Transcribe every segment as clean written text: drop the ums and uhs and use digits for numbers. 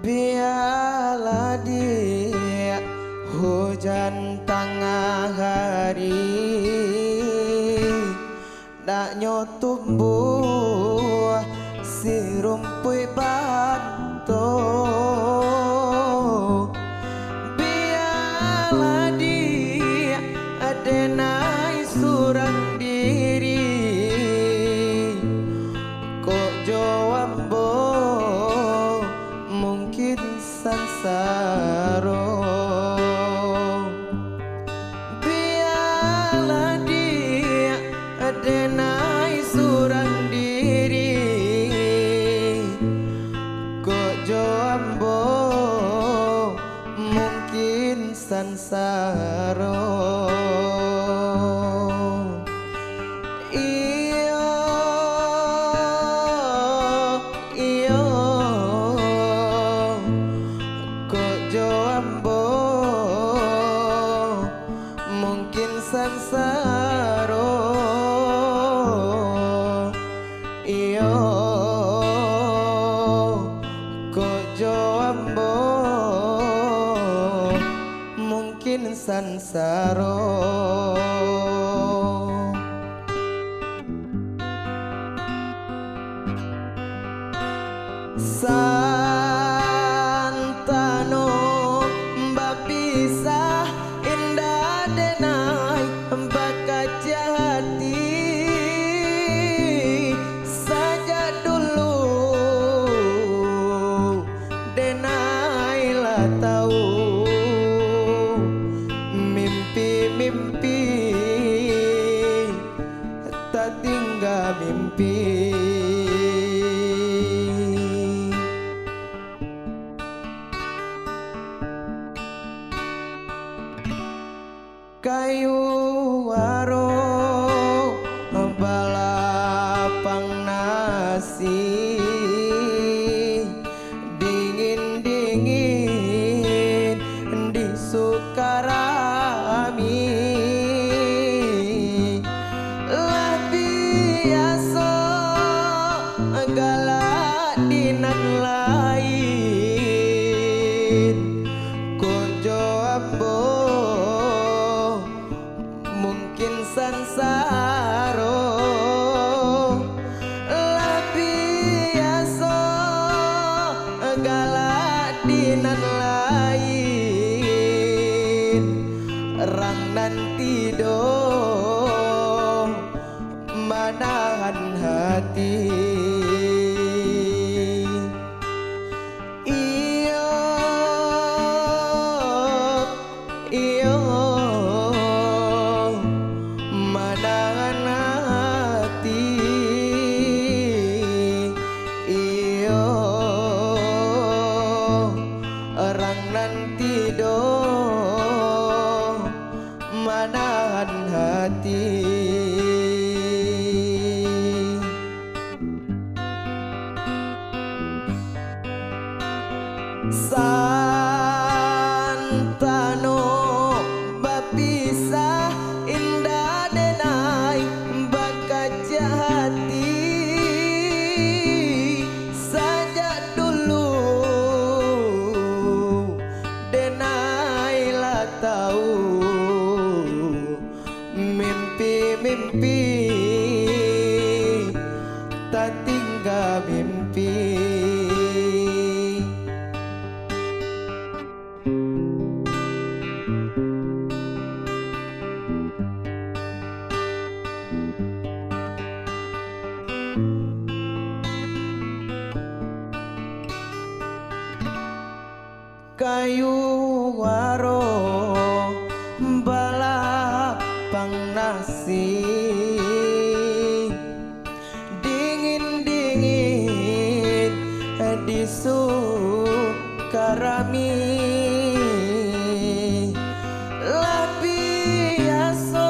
Biarlah dia hujan tengah hari, dak tumbuh si rumpui banto. Biarlah dia adenai surang diri, kok jawambo mungkin sansaro. Biarlah dia adenai surang diri, kok joambo mungkin sansaro. Mungkin sansaro, iyo kojo ambo mungkin sansaro. Santano mbapisa indah denai bakaja hati saja dulu denai lah tahu mimpi-mimpi tak tinggal mimpi. Kayu waro balapang nasi dingin-dingin di Sukarami, lah biasa galak dinan lain kojo ambo mungkin sansaro. Lah biasa galak dinan lain rang nanti dong manahan hati. Iyo manahan hati, iyo orang nanti dong manahan hati. Santano bapisa indah denai bakaja hati saja dulu denai lah tahu mimpi-mimpi tak tinggal mimpi. Kayu waro balapang nasi dingin-dingin di Sukarami, lah biasa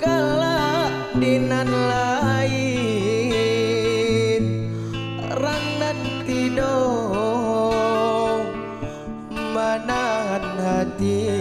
galak dinan lain rang nanti dong manahan hati.